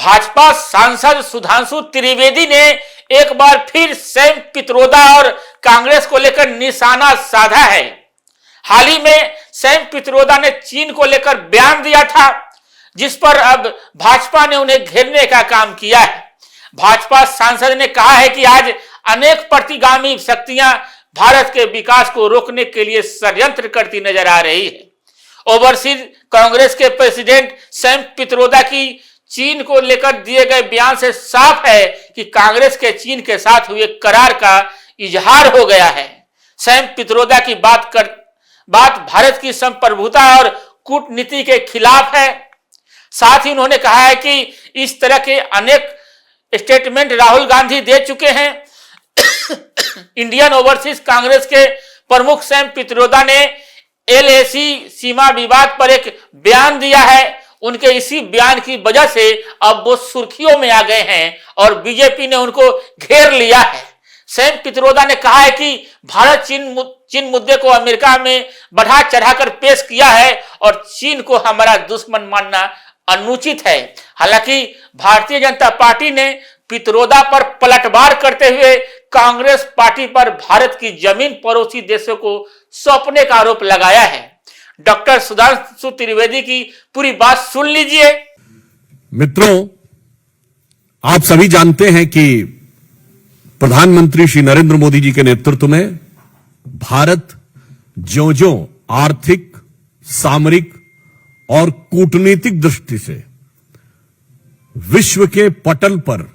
भाजपा सांसद सुधांशु त्रिवेदी ने एक बार फिर सैम पित्रोदा और कांग्रेस को लेकर निशाना साधा है। हाल ही में सैम पित्रोदा ने चीन को लेकर बयान दिया था, जिस पर अब भाजपा ने उन्हें घेरने का काम किया है। भाजपा सांसद ने कहा है कि आज अनेक प्रतिगामी शक्तियां भारत के विकास को रोकने के लिए षड्यंत्र करती नजर आ रही है। ओवरसीज कांग्रेस के प्रेसिडेंट सैम पित्रोदा की चीन को लेकर दिए गए बयान से साफ है कि कांग्रेस के चीन के साथ हुए करार का इजहार हो गया है। सैम पित्रोदा की बात भारत की संप्रभुता और कूटनीति के खिलाफ है। साथ ही उन्होंने कहा है कि इस तरह के अनेक स्टेटमेंट राहुल गांधी दे चुके हैं। इंडियन ओवरसीज कांग्रेस के प्रमुख सैम पित्रोदा ने एलएसी सीमा विवाद पर एक बयान दिया है। उनके इसी बयान की वजह से अब वो सुर्खियों में आ गए हैं और बीजेपी ने उनको घेर लिया है। सैम पित्रोदा ने कहा है कि भारत चीन मुद्दे को अमेरिका में बढ़ा चढ़ाकर पेश किया है और चीन को हमारा दुश्मन मानना अनुचित है। हालांकि भारतीय जनता पार्टी ने पित्रोदा पर पलटवार करते हुए कांग्रेस पार्टी पर भारत की जमीन पड़ोसी देशों को सौंपने का आरोप लगाया है। डॉक्टर सुधांशु त्रिवेदी की पूरी बात सुन लीजिए। मित्रों, आप सभी जानते हैं कि प्रधानमंत्री श्री नरेंद्र मोदी जी के नेतृत्व में भारत ज्यों-ज्यों आर्थिक, सामरिक और कूटनीतिक दृष्टि से विश्व के पटल पर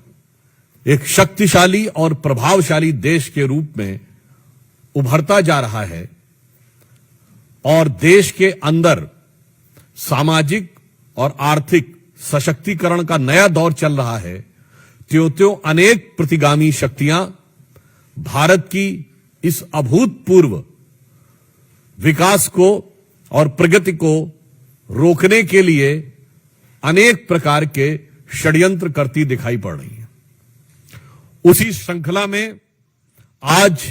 एक शक्तिशाली और प्रभावशाली देश के रूप में उभरता जा रहा है और देश के अंदर सामाजिक और आर्थिक सशक्तिकरण का नया दौर चल रहा है, त्यों-त्यों अनेक प्रतिगामी शक्तियां भारत की इस अभूतपूर्व विकास को और प्रगति को रोकने के लिए अनेक प्रकार के षड्यंत्र करती दिखाई पड़ रही है। उसी श्रृंखला में आज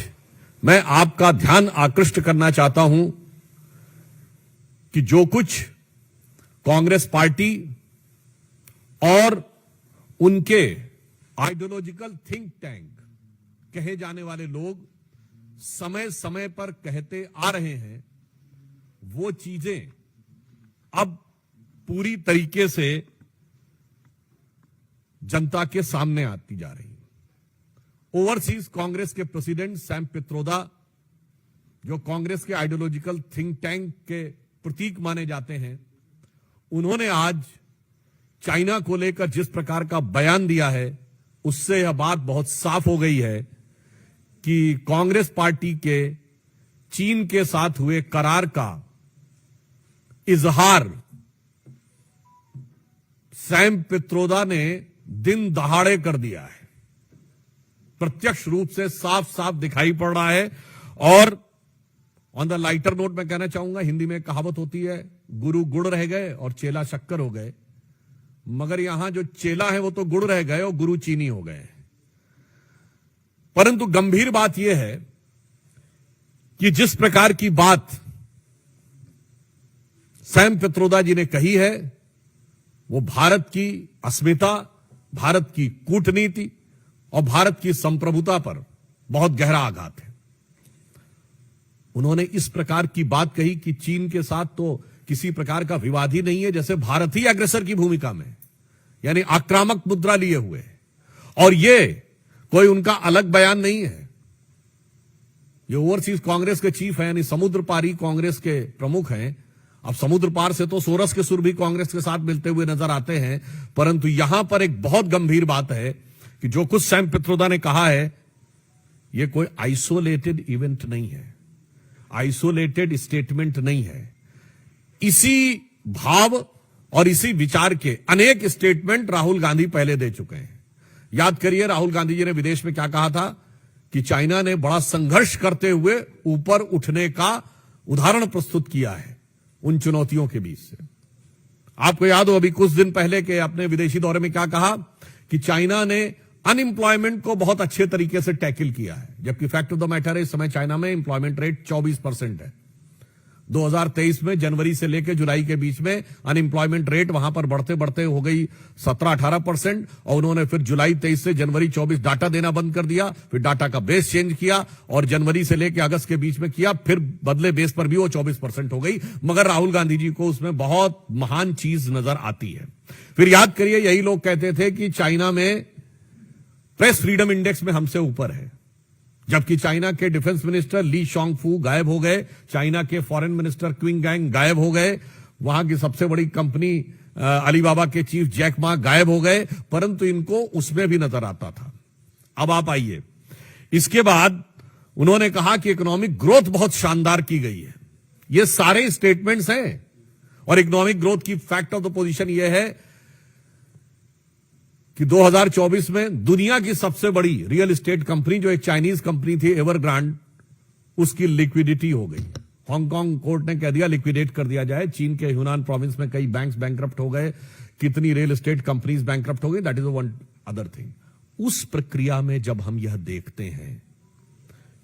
मैं आपका ध्यान आकृष्ट करना चाहता हूं कि जो कुछ कांग्रेस पार्टी और उनके आइडियोलॉजिकल थिंक टैंक कहे जाने वाले लोग समय समय पर कहते आ रहे हैं, वो चीजें अब पूरी तरीके से जनता के सामने आती जा रही है। ओवरसीज कांग्रेस के प्रेसिडेंट सैम पित्रोदा, जो कांग्रेस के आइडियोलॉजिकल थिंक टैंक के प्रतीक माने जाते हैं, उन्होंने आज चाइना को लेकर जिस प्रकार का बयान दिया है, उससे यह बात बहुत साफ हो गई है कि कांग्रेस पार्टी के चीन के साथ हुए करार का इजहार सैम पित्रोदा ने दिन दहाड़े कर दिया है। प्रत्यक्ष रूप से साफ साफ दिखाई पड़ रहा है। और ऑन द लाइटर नोट मैं कहना चाहूंगा, हिंदी में कहावत होती है, गुरु गुड़ रह गए और चेला शक्कर हो गए, मगर यहां जो चेला है वो तो गुड़ रह गए और गुरु चीनी हो गए। परंतु गंभीर बात यह है कि जिस प्रकार की बात सैम पित्रोदा जी ने कही है, वो भारत की अस्मिता, भारत की कूटनीति और भारत की संप्रभुता पर बहुत गहरा आघात है। उन्होंने इस प्रकार की बात कही कि चीन के साथ तो किसी प्रकार का विवाद ही नहीं है, जैसे भारत ही अग्रेसर की भूमिका में, यानी आक्रामक मुद्रा लिए हुए, और ये कोई उनका अलग बयान नहीं है। ये ओवरसीज कांग्रेस के चीफ हैं, यानी समुद्र पारी कांग्रेस के प्रमुख हैं। अब समुद्र पार से तो सोरस के सुर भी कांग्रेस के साथ मिलते हुए नजर आते हैं, परंतु यहां पर एक बहुत गंभीर बात है कि जो कुछ सैम पित्रोदा ने कहा है, यह कोई आइसोलेटेड इवेंट नहीं है, आइसोलेटेड स्टेटमेंट नहीं है। इसी भाव और इसी विचार के अनेक स्टेटमेंट राहुल गांधी पहले दे चुके हैं। याद करिए, राहुल गांधी जी ने विदेश में क्या कहा था कि चाइना ने बड़ा संघर्ष करते हुए ऊपर उठने का उदाहरण प्रस्तुत किया है उन चुनौतियों के बीच से। आपको याद हो अभी कुछ दिन पहले के अपने विदेशी दौरे में क्या कहा कि चाइना ने अनएम्प्लॉयमेंट को बहुत अच्छे तरीके से टैकल किया है, जबकि फैक्ट ऑफ द मैटर है इस समय चाइना में एम्प्लॉयमेंट रेट 24% है। 2023 में जनवरी से लेकर जुलाई के बीच में अनएम्प्लॉयमेंट रेट वहां पर बढ़ते बढ़ते हो गई 17-18%, और उन्होंने फिर जुलाई 23 से जनवरी 24 डाटा देना बंद कर दिया, फिर डाटा का बेस चेंज किया और जनवरी से लेकर अगस्त के बीच में किया, फिर बदले बेस पर भी वो 24% हो गई। मगर राहुल गांधी जी को उसमें बहुत महान चीज नजर आती है। फिर याद करिए, यही लोग कहते थे कि चाइना में प्रेस फ्रीडम इंडेक्स में हमसे ऊपर है, जबकि चाइना के डिफेंस मिनिस्टर ली शॉन्गफू गायब हो गए, चाइना के फॉरेन मिनिस्टर क्विंग गैंग गायब हो गए, वहां की सबसे बड़ी कंपनी अलीबाबा के चीफ जैक मा गायब हो गए, परंतु इनको उसमें भी नजर आता था। अब आप आइए, इसके बाद उन्होंने कहा कि इकोनॉमिक ग्रोथ बहुत शानदार की गई है। ये सारे स्टेटमेंट्स हैं, और इकोनॉमिक ग्रोथ की फैक्ट ऑफ द पोजीशन यह है कि 2024 में दुनिया की सबसे बड़ी रियल एस्टेट कंपनी, जो एक चाइनीज कंपनी थी एवरग्रांड, उसकी लिक्विडिटी हो गई। हांगकांग कोर्ट ने कह दिया लिक्विडेट कर दिया जाए। चीन के ह्यूनान प्रोविंस में कई बैंक्स बैंकरप्ट हो गए, कितनी रियल एस्टेट कंपनीज बैंकरप्ट हो गई, that is one other thing. उस प्रक्रिया में जब हम यह देखते हैं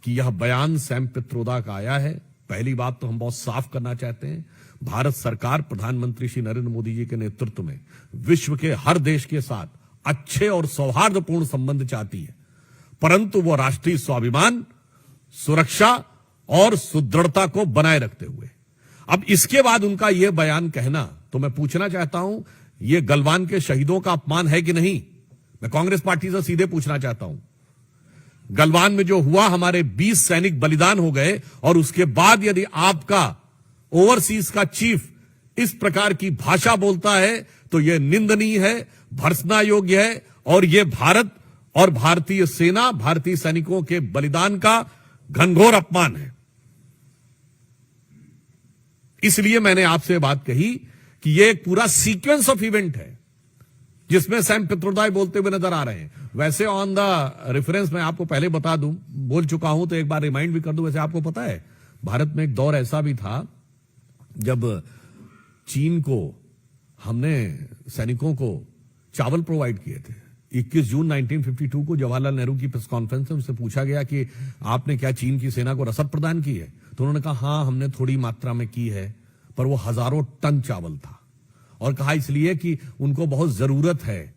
कि यह बयान सैम पित्रोदा का आया है, पहली बात तो हम बहुत साफ करना चाहते हैं, भारत सरकार प्रधानमंत्री श्री नरेंद्र मोदी जी के नेतृत्व में विश्व के हर देश के साथ अच्छे और सौहार्दपूर्ण संबंध चाहती है, परंतु वो राष्ट्रीय स्वाभिमान, सुरक्षा और सुदृढ़ता को बनाए रखते हुए। अब इसके बाद उनका यह बयान कहना, तो मैं पूछना चाहता हूं, यह गलवान के शहीदों का अपमान है कि नहीं? मैं कांग्रेस पार्टी से सीधे पूछना चाहता हूं। गलवान में जो हुआ, हमारे 20 सैनिक बलिदान हो गए, और उसके बाद यदि आपका ओवरसीज का चीफ इस प्रकार की भाषा बोलता है तो यह निंदनीय है, भर्त्सना योग्य है, और यह भारत और भारतीय सेना, भारतीय सैनिकों के बलिदान का घनघोर अपमान है। इसलिए मैंने आपसे बात कही कि यह एक पूरा सीक्वेंस ऑफ इवेंट है जिसमें सैम पित्रोदा बोलते हुए नजर आ रहे हैं। वैसे ऑन द रेफरेंस मैं आपको पहले बता दूं, बोल चुका हूं तो एक बार रिमाइंड भी कर दूं। वैसे आपको पता है, भारत में एक दौर ऐसा भी था जब चीन को हमने सैनिकों को चावल प्रोवाइड किए थे। 21 जून 1952 को जवाहरलाल नेहरू की प्रेस कॉन्फ्रेंस में उनसे पूछा गया कि आपने क्या चीन की सेना को रसद प्रदान की है? तो उन्होंने कहा हां, हमने थोड़ी मात्रा में की है, पर वो हजारों टन चावल था, और कहा इसलिए कि उनको बहुत जरूरत है,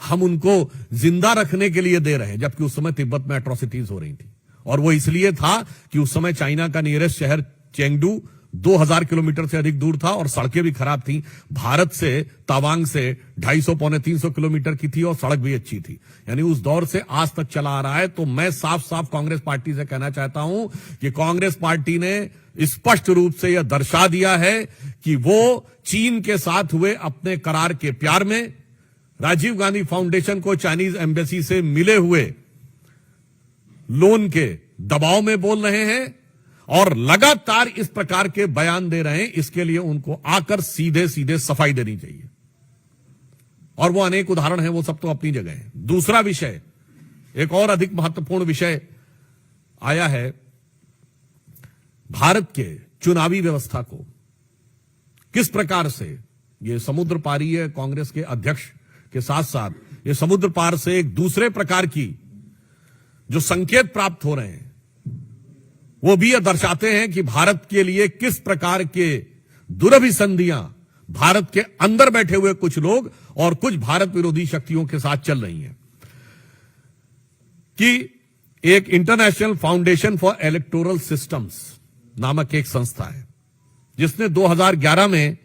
हम उनको जिंदा रखने के लिए दे रहे हैं। जबकि उस समय तिब्बत में एट्रोसिटीज हो रही थी, और वो इसलिए था कि उस समय चाइना का नियरेस्ट शहर चेंगडू 2000 किलोमीटर से अधिक दूर था, और सड़कें भी खराब थी। भारत से तवांग से 250-300 किलोमीटर की थी, और सड़क भी अच्छी थी। यानी उस दौर से आज तक चला आ रहा है। तो मैं साफ साफ कांग्रेस पार्टी से कहना चाहता हूं कि कांग्रेस पार्टी ने स्पष्ट रूप से यह दर्शा दिया है कि वो चीन के साथ हुए अपने करार के प्यार में, राजीव गांधी फाउंडेशन को चाइनीज एम्बेसी से मिले हुए लोन के दबाव में बोल रहे हैं, और लगातार इस प्रकार के बयान दे रहे हैं। इसके लिए उनको आकर सीधे सीधे सफाई देनी चाहिए, और वो अनेक उदाहरण हैं, वो सब तो अपनी जगह है। दूसरा विषय, एक और अधिक महत्वपूर्ण विषय आया है, भारत के चुनावी व्यवस्था को किस प्रकार से ये समुद्र पारीय कांग्रेस के अध्यक्ष के साथ साथ ये समुद्र पार से एक दूसरे प्रकार की जो संकेत प्राप्त हो रहे हैं, वो भी यह दर्शाते हैं कि भारत के लिए किस प्रकार के दुरभिसंधियां भारत के अंदर बैठे हुए कुछ लोग और कुछ भारत विरोधी शक्तियों के साथ चल रही हैं। कि एक international foundation for electoral systems नामक एक संस्था है, जिसने 2011 में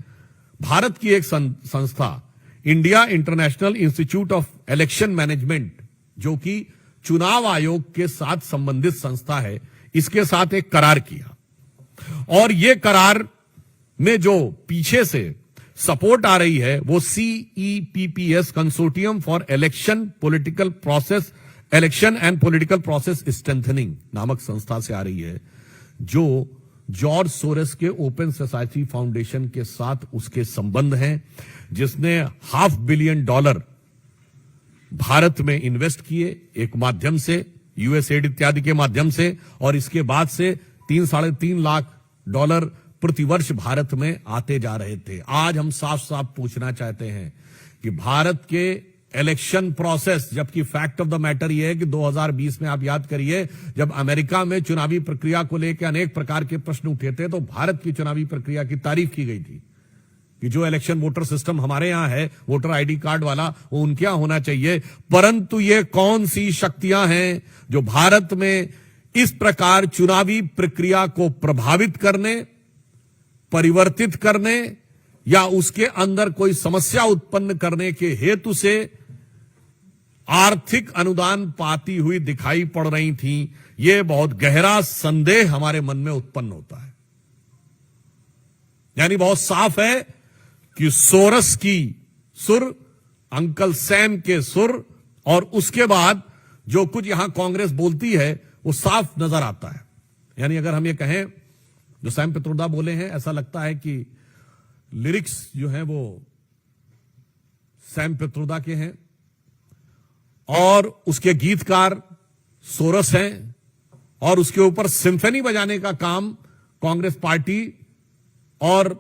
भारत की एक संस्था India international institute of election management, जो कि चुनाव आयोग के साथ संबंधित संस्था है, इसके साथ एक करार किया। और यह करार में जो पीछे से सपोर्ट आ रही है वो CEPPS consortium for election political process, election and political process strengthening नामक संस्था से आ रही है, जो जॉर्ज सोरेस के ओपन सोसाइटी फाउंडेशन के साथ उसके संबंध हैं, जिसने $500 million भारत में इन्वेस्ट किए एक माध्यम से, यूएसएड इत्यादि के माध्यम से, और इसके बाद से $3-3.5 लाख प्रतिवर्ष भारत में आते जा रहे थे। आज हम साफ साफ पूछना चाहते हैं कि भारत के इलेक्शन प्रोसेस, जबकि फैक्ट ऑफ द मैटर यह है कि 2020 में आप याद करिए, जब अमेरिका में चुनावी प्रक्रिया को लेकर अनेक प्रकार के प्रश्न उठे थे, तो भारत की चुनावी प्रक्रिया की तारीफ की गई थी कि जो इलेक्शन वोटर सिस्टम हमारे यहां है, वोटर आईडी कार्ड वाला, वो उनके यहां होना चाहिए। परंतु ये कौन सी शक्तियां हैं जो भारत में इस प्रकार चुनावी प्रक्रिया को प्रभावित करने, परिवर्तित करने या उसके अंदर कोई समस्या उत्पन्न करने के हेतु से आर्थिक अनुदान पाती हुई दिखाई पड़ रही थी। यह बहुत गहरा संदेह हमारे मन में उत्पन्न होता है। यानी बहुत साफ है कि सोरस की सुर, अंकल सैम के सुर, और उसके बाद जो कुछ यहां कांग्रेस बोलती है वो साफ नजर आता है। यानी अगर हम ये कहें, जो सैम पित्रोदा बोले हैं, ऐसा लगता है कि लिरिक्स जो हैं वो सैम पित्रोदा के हैं और उसके गीतकार सोरस हैं, और उसके ऊपर सिम्फनी बजाने का काम कांग्रेस पार्टी और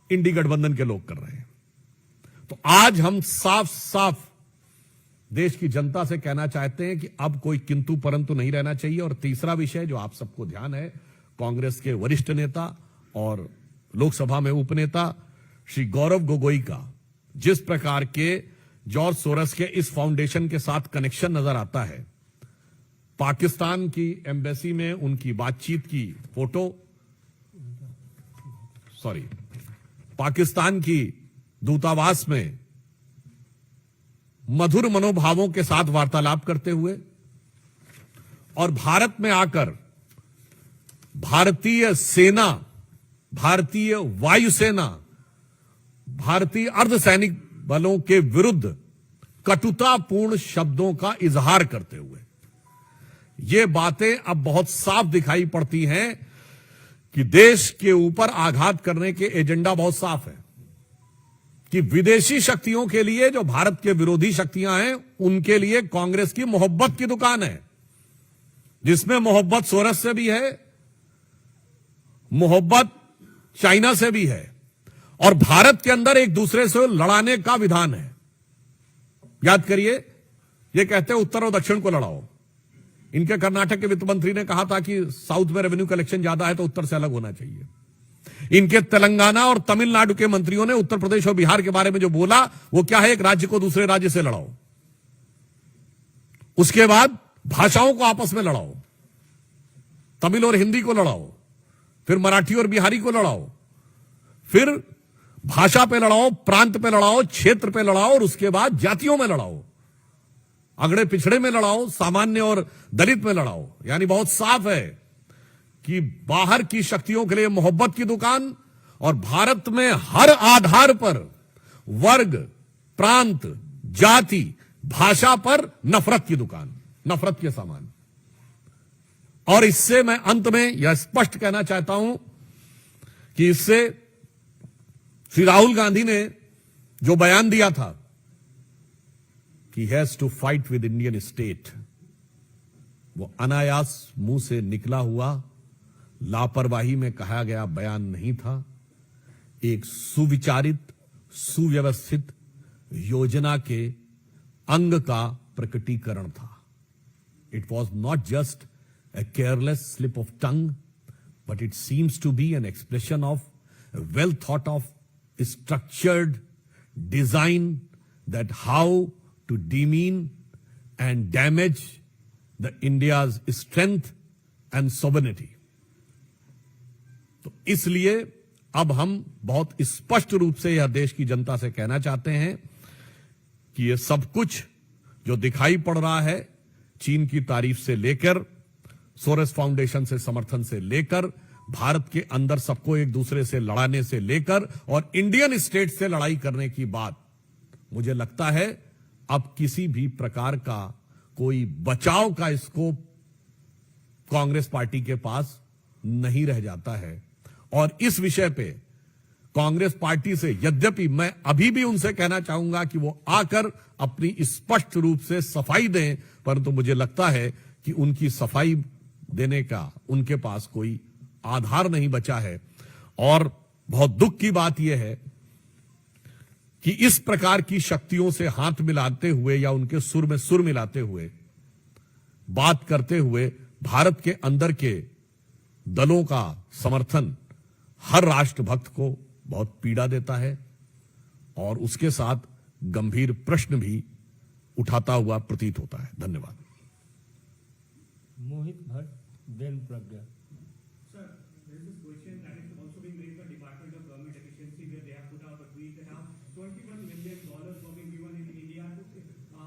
इंडी गठबंधन के लोग कर रहे हैं। तो आज हम साफ साफ देश की जनता से कहना चाहते हैं कि अब कोई किंतु परंतु नहीं रहना चाहिए। और तीसरा विषय जो आप सबको ध्यान है, कांग्रेस के वरिष्ठ नेता और लोकसभा में उपनेता श्री गौरव गोगोई का जिस प्रकार के जॉर्ज सोरस के इस फाउंडेशन के साथ कनेक्शन नजर आता है, पाकिस्तान की एम्बेसी में उनकी बातचीत की फोटो, पाकिस्तान की दूतावास में मधुर मनोभावों के साथ वार्तालाप करते हुए, और भारत में आकर भारतीय सेना, भारतीय वायुसेना, भारतीय अर्धसैनिक बलों के विरुद्ध कटुतापूर्ण शब्दों का इजहार करते हुए, ये बातें अब बहुत साफ दिखाई पड़ती हैं कि देश के ऊपर आघात करने के एजेंडा बहुत साफ है कि विदेशी शक्तियों के लिए, जो भारत के विरोधी शक्तियां हैं, उनके लिए कांग्रेस की मोहब्बत की दुकान है, जिसमें मोहब्बत सोरस से भी है, मोहब्बत चाइना से भी है, और भारत के अंदर एक दूसरे से लड़ाने का विधान है। याद करिए, ये कहते हैं उत्तर और दक्षिण को लड़ाओ। इनके कर्नाटक के वित्त मंत्री ने कहा था कि साउथ में रेवेन्यू कलेक्शन ज्यादा है तो उत्तर से अलग होना चाहिए। इनके तेलंगाना और तमिलनाडु के मंत्रियों ने उत्तर प्रदेश और बिहार के बारे में जो बोला, वो क्या है, एक राज्य को दूसरे राज्य से लड़ाओ। उसके बाद भाषाओं को आपस में लड़ाओ, तमिल और हिंदी को लड़ाओ, फिर मराठी और बिहारी को लड़ाओ, फिर भाषा पे लड़ाओ, प्रांत पे लड़ाओ, क्षेत्र पे लड़ाओ, और उसके बाद जातियों में लड़ाओ, अगड़े पिछड़े में लड़ाओ, सामान्य और दलित में लड़ाओ। यानी बहुत साफ है कि बाहर की शक्तियों के लिए मोहब्बत की दुकान, और भारत में हर आधार पर वर्ग, प्रांत, जाति, भाषा पर नफरत की दुकान, नफरत के सामान। और इससे मैं अंत में यह स्पष्ट कहना चाहता हूं कि इससे श्री राहुल गांधी ने जो बयान दिया था कि has to fight with Indian state, वो अनायास मुंह से निकला हुआ, लापरवाही में कहा गया बयान नहीं था। एक सुविचारित, सुव्यवस्थित योजना के अंग का प्रकटीकरण था। It was not just a careless slip of tongue, but it seems to be an expression of a well thought of structured design that how to demean and damage the India's strength and sovereignty. तो इसलिए अब हम बहुत स्पष्ट रूप से यह देश की जनता से कहना चाहते हैं कि यह सब कुछ जो दिखाई पड़ रहा है, चीन की तारीफ से लेकर, सोरेस फाउंडेशन से समर्थन से लेकर, भारत के अंदर सबको एक दूसरे से लड़ाने से लेकर, और इंडियन स्टेट से लड़ाई करने की बात, मुझे लगता है अब किसी भी प्रकार का कोई बचाव का स्कोप कांग्रेस पार्टी के पास नहीं रह जाता है। और इस विषय पे कांग्रेस पार्टी से, यद्यपि मैं अभी भी उनसे कहना चाहूंगा कि वो आकर अपनी स्पष्ट रूप से सफाई दें, परंतु मुझे लगता है कि उनकी सफाई देने का उनके पास कोई आधार नहीं बचा है। और बहुत दुख की बात यह है कि इस प्रकार की शक्तियों से हाथ मिलाते हुए या उनके सुर में सुर मिलाते हुए बात करते हुए भारत के अंदर के दलों का समर्थन हर राष्ट्रभक्त को बहुत पीड़ा देता है और उसके साथ गंभीर प्रश्न भी उठाता हुआ प्रतीत होता है। धन्यवाद। Mohit Bhatt, then Pragya. Sir, there is this question that is also being raised by Department of Government Efficiency, where they have put out a tweet that now $21 million were being given in India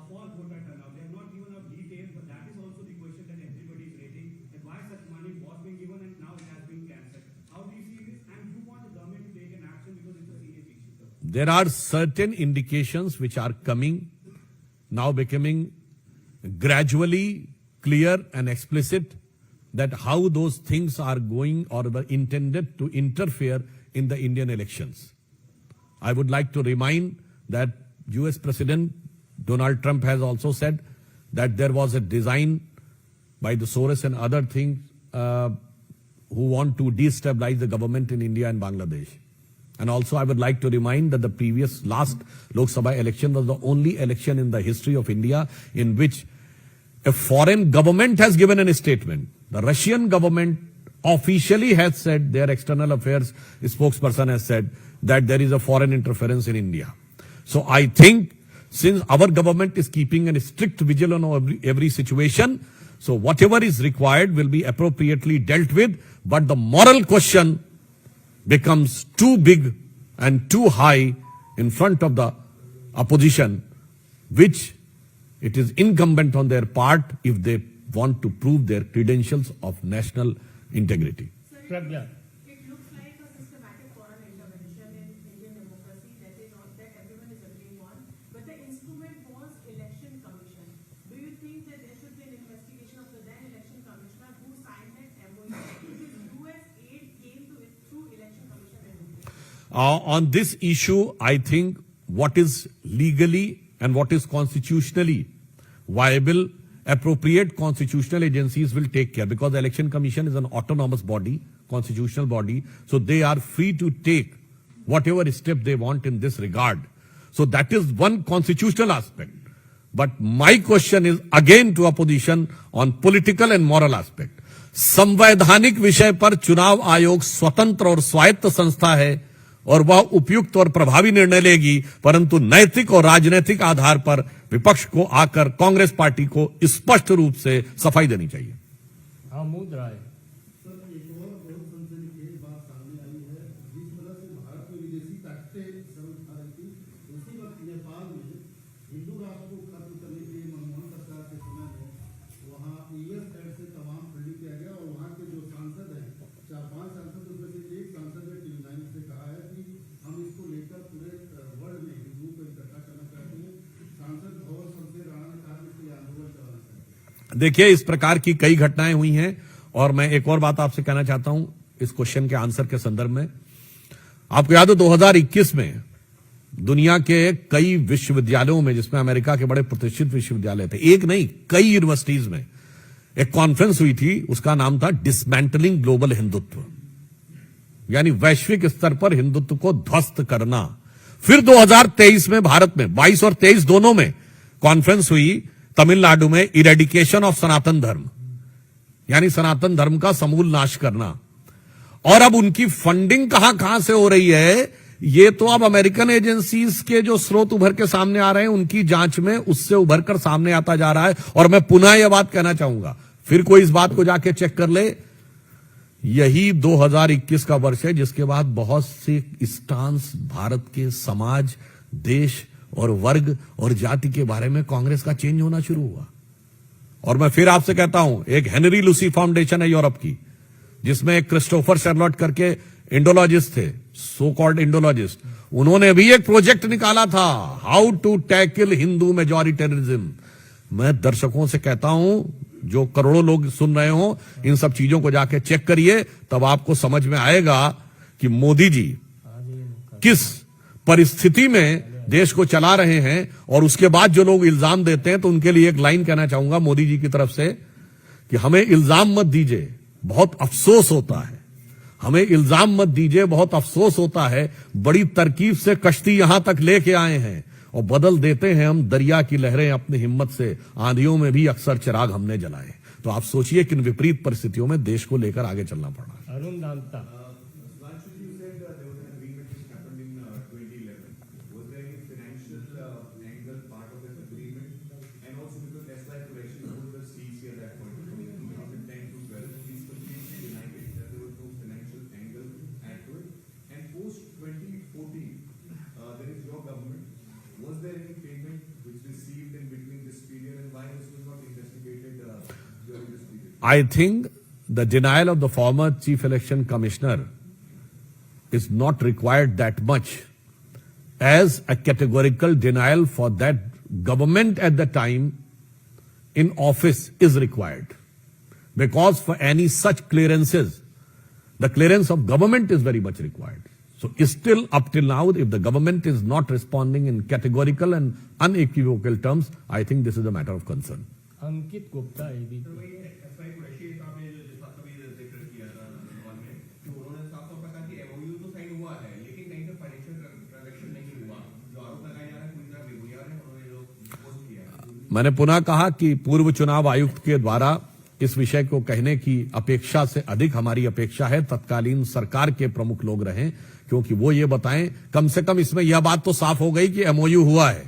for voter turnout. They have not given out details, but that is also the question that everybody is raising, that why such money was being given and now it has been cancelled. How do you see this? And you want the government to take an action because it's a serious issue, sir. There are certain indications which are coming, now becoming gradually clear and explicit, that how those things are going or were intended to interfere in the Indian elections. I would like to remind that US President Donald Trump has also said that there was a design by the Soros and other things who want to destabilize the government in India and Bangladesh. And also I would like to remind that the last Lok Sabha election was the only election in the history of India in which a foreign government has given a statement. The Russian government officially has said, their external affairs spokesperson has said, that there is a foreign interference in India. So I think since our government is keeping a strict vigil on every situation, so whatever is required will be appropriately dealt with, but the moral question becomes too big and too high in front of the opposition, which it is incumbent on their part if they want to prove their credentials of national integrity. Pragya. It looks like a systematic foreign intervention in Indian democracy that everyone is agreeing on, but the instrument was election commission. Do you think that there should be an investigation of the then election commissioner who signed that MOU? Because US aid came to it through election commission. On this issue, I think what is legally and what is constitutionally viable, appropriate constitutional agencies will take care, because the Election Commission is an autonomous body, constitutional body, so they are free to take whatever step they want in this regard. So that is one constitutional aspect. But my question is again to opposition on political and moral aspect. संवैधानिक विषय पर चुनाव आयोग स्वतंत्र और स्वायत्त संस्था है और वह उपयुक्त और प्रभावी निर्णय लेगी, परंतु नैतिक और राजनीतिक आधार पर विपक्ष को आकर कांग्रेस पार्टी को स्पष्ट रूप से सफाई देनी चाहिए। आमोद राय। सर, एक और बहुत सनसनीखेज बात सामने आई है। जिस तरह से भारत में विदेशी ताकतें सर उठा रही थी, उसी वक्त नेपाल में हिंदू राष्ट्र को खत्म करने के लिए मनमोहन सरकार के समय में वहाँ यूएस एड से तमाम फंडिंग किया गया और वहाँ के जो सांसद हैं, 4-5 सांसद, उसमें से एक सांसद ने टीवी9 से कहा है कि हम इसको लेकर पूरे वर्ल्ड में हिंदुओं को इकट्ठा करना चाहते हैं। सांसद और शमशेर राणा ने कहा कि इसके लिए आंदोलन चलाना चाहते हैं। देखिए, इस प्रकार की कई घटनाएं हुई हैं और मैं एक और बात आपसे कहना चाहता हूं इस क्वेश्चन के आंसर के संदर्भ में। आपको याद हो 2021 में दुनिया के कई विश्वविद्यालयों में, जिसमें अमेरिका के बड़े प्रतिष्ठित विश्वविद्यालय थे, एक नहीं कई यूनिवर्सिटीज में एक कॉन्फ्रेंस हुई थी, उसका नाम था डिसमेंटलिंग ग्लोबल हिंदुत्व, यानी वैश्विक स्तर पर हिंदुत्व को ध्वस्त करना। फिर 2023 में भारत में 22 और 23 दोनों में कॉन्फ्रेंस हुई तमिलनाडु में, इरेडिकेशन ऑफ सनातन धर्म, यानी सनातन धर्म का समूल नाश करना। और अब उनकी फंडिंग कहां से हो रही है, ये तो अब अमेरिकन एजेंसीज के जो स्रोत उभर के सामने आ रहे हैं, उनकी जांच में उससे उभर कर सामने आता जा रहा है। और मैं पुनः यह बात कहना चाहूंगा, फिर कोई इस बात को जाके चेक कर ले, यही 2021 का वर्ष है जिसके बाद बहुत से स्टांस भारत के समाज, देश और वर्ग और जाति के बारे में कांग्रेस का चेंज होना शुरू हुआ। और मैं फिर आपसे कहता हूं, एक हेनरी लूसी फाउंडेशन है यूरोप की, जिसमें एक क्रिस्टोफर शर्लॉट करके इंडोलॉजिस्ट थे, सो कॉल्ड इंडोलॉजिस्ट, उन्होंने भी एक प्रोजेक्ट निकाला था, हाउ टू टैकल हिंदू मेजॉरिटेरिज्म। मैं दर्शकों से कहता हूं, जो करोड़ों लोग सुन रहे हो, इन सब चीजों को जाके चेक करिए, तब आपको समझ में आएगा कि मोदी जी किस परिस्थिति में देश को चला रहे हैं। और उसके बाद जो लोग इल्जाम देते हैं, तो उनके लिए एक लाइन कहना चाहूंगा मोदी जी की तरफ से कि हमें इल्जाम मत दीजिए, बहुत अफसोस होता है, हमें इल्जाम मत दीजिए, बहुत अफसोस होता है, बड़ी तरकीब से कश्ती यहां तक लेके आए हैं और बदल देते हैं हम दरिया की लहरें अपनी हिम्मत से। आंधियों में भी अक्सर चिराग हमने जलाए। तो आप सोचिए किन विपरीत परिस्थितियों में देश को लेकर आगे चलना पड़ा। अरुण दांता। I think the denial of the former Chief Election Commissioner is not required that much as a categorical denial for that government at the time in office is required. Because for any such clearances, the clearance of government is very much required. So still up till now, if the government is not responding in categorical and unequivocal terms, I think this is a matter of concern. Ankit Gupta ABP। मैंने पुनः कहा कि पूर्व चुनाव आयुक्त के द्वारा इस विषय को कहने की अपेक्षा से अधिक हमारी अपेक्षा है तत्कालीन सरकार के प्रमुख लोग रहें, क्योंकि वो ये बताएं। कम से कम इसमें यह बात तो साफ हो गई कि एमओयू हुआ है,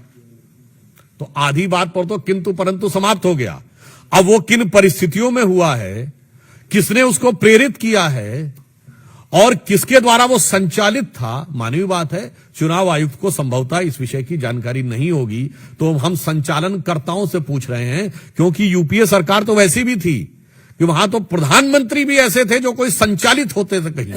तो आधी बात पर तो किंतु परंतु समाप्त हो गया। अब वो किन परिस्थितियों में हुआ है, किसने उसको प्रेरित किया है और किसके द्वारा वो संचालित था, मानवीय बात है। चुनाव आयुक्त को संभवतः इस विषय की जानकारी नहीं होगी, तो हम संचालनकर्ताओं से पूछ रहे हैं, क्योंकि यूपीए सरकार तो वैसी भी थी कि वहां तो प्रधानमंत्री भी ऐसे थे जो कोई संचालित होते थे, कहीं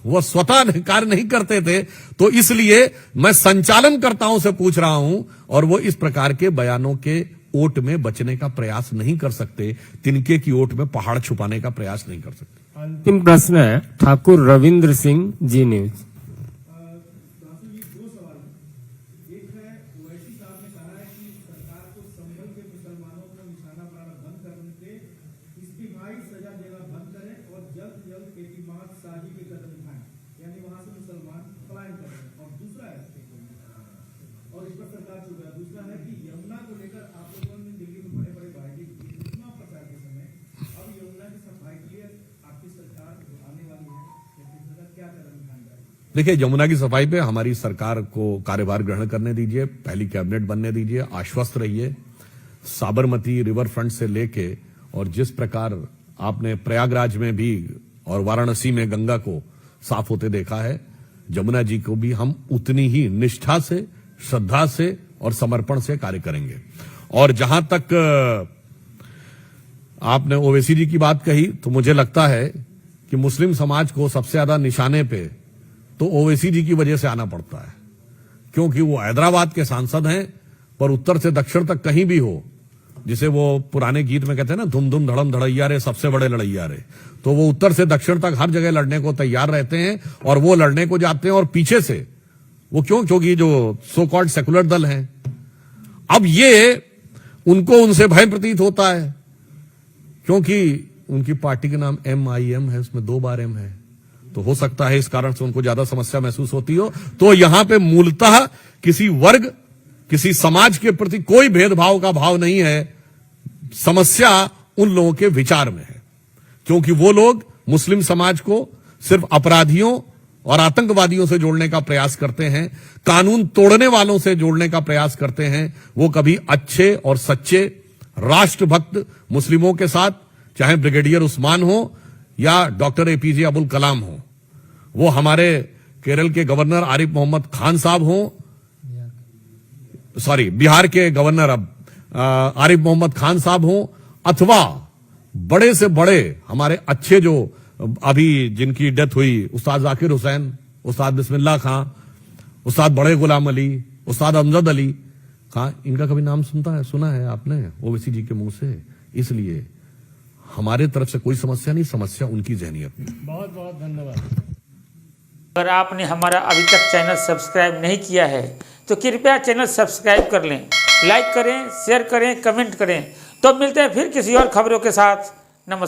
वो स्वतः कार्य नहीं करते थे। तो इसलिए मैं संचालनकर्ताओं से पूछ रहा हूं और वो इस प्रकार के बयानों के ओट में बचने का प्रयास नहीं कर सकते, तिनके की ओट में पहाड़ छुपाने का प्रयास नहीं कर सकते। अंतिम प्रश्न है ठाकुर रविंद्र सिंह, जी न्यूज। दासू जी, दो सवाल हैं। एक है, ओवैसी साहब ने कहा है कि सरकार को संभल के मुसलमानों को निशाना बनाना बंद करने से इस्तीफाई सजा देना बंद करें और जल्द से जल्द एतिमाद साजी के कदम उठाएं, यानी वहां से मुसलमान पलायन करें। और दूसरा है, और इस पर सरकार चुप है। दूसरा है कि यमुना को लेकर आप लोगों ने दिल्ली में बड़े बड़े वायदे किए चुनाव प्रचार के समय, अब यमुना की सफाई के लिए आपकी सरकार आने वाली है, क्या कदम उठाएंगे? देखिए, यमुना की सफाई पे हमारी सरकार को कार्यभार ग्रहण करने दीजिए, पहली कैबिनेट बनने दीजिए, आश्वस्त रहिए। साबरमती रिवर फ्रंट से लेके और जिस प्रकार आपने प्रयागराज में भी और वाराणसी में गंगा को साफ होते देखा है, यमुना जी को भी हम उतनी ही निष्ठा से, श्रद्धा से और समर्पण से कार्य करेंगे। और जहां तक आपने ओवैसी जी की बात कही, तो मुझे लगता है कि मुस्लिम समाज को सबसे ज्यादा निशाने पे तो ओवैसी जी की वजह से आना पड़ता है, क्योंकि वो हैदराबाद के सांसद हैं, पर उत्तर से दक्षिण तक कहीं भी हो, जिसे वो पुराने गीत में कहते हैं ना, धुम धुम धड़म धड़ैया रे सबसे बड़े लड़ैया रे, तो वो उत्तर से दक्षिण तक हर जगह लड़ने को तैयार रहते हैं। और वो लड़ने को जाते हैं और पीछे से वो क्यों, क्योंकि जो सो कॉल्ड सेकुलर दल हैं, अब ये उनको उनसे भय प्रतीत होता है, क्योंकि उनकी पार्टी के नाम MIM है, उसमें 2 बार M है, तो हो सकता है इस कारण से उनको ज्यादा समस्या महसूस होती हो। तो यहां पे मूलतः किसी वर्ग, किसी समाज के प्रति कोई भेदभाव का भाव नहीं है, समस्या उन लोगों के विचार में है, क्योंकि वो लोग मुस्लिम समाज को सिर्फ अपराधियों और आतंकवादियों से जोड़ने का प्रयास करते हैं, कानून तोड़ने वालों से जोड़ने का प्रयास करते हैं। वो कभी अच्छे और सच्चे राष्ट्रभक्त मुस्लिमों के साथ, चाहे ब्रिगेडियर उस्मान हो या डॉक्टर APJ अबुल कलाम हो, वो हमारे केरल के गवर्नर आरिफ मोहम्मद खान साहब हो, सॉरी बिहार के गवर्नर आरिफ मोहम्मद खान साहब हो, अथवा बड़े से बड़े हमारे अच्छे जो अभी जिनकी डेथ हुई, उस्ताद जाकिर हुसैन, उस्ताद बिस्मिल्लाह खां, उस्ताद बड़े गुलाम अली, उस्ताद अमजद अली खां, इनका कभी नाम सुना है आपने ओवैसी जी के मुंह से? इसलिए हमारे तरफ से कोई समस्या नहीं, समस्या उनकी जहनियत में। बहुत बहुत धन्यवाद। अगर आपने हमारा अभी तक चैनल सब्सक्राइब नहीं किया है तो कृपया चैनल सब्सक्राइब कर लें, लाइक करें, शेयर करें, कमेंट करें। तो मिलते हैं फिर किसी और खबरों के साथ। नमस्कार।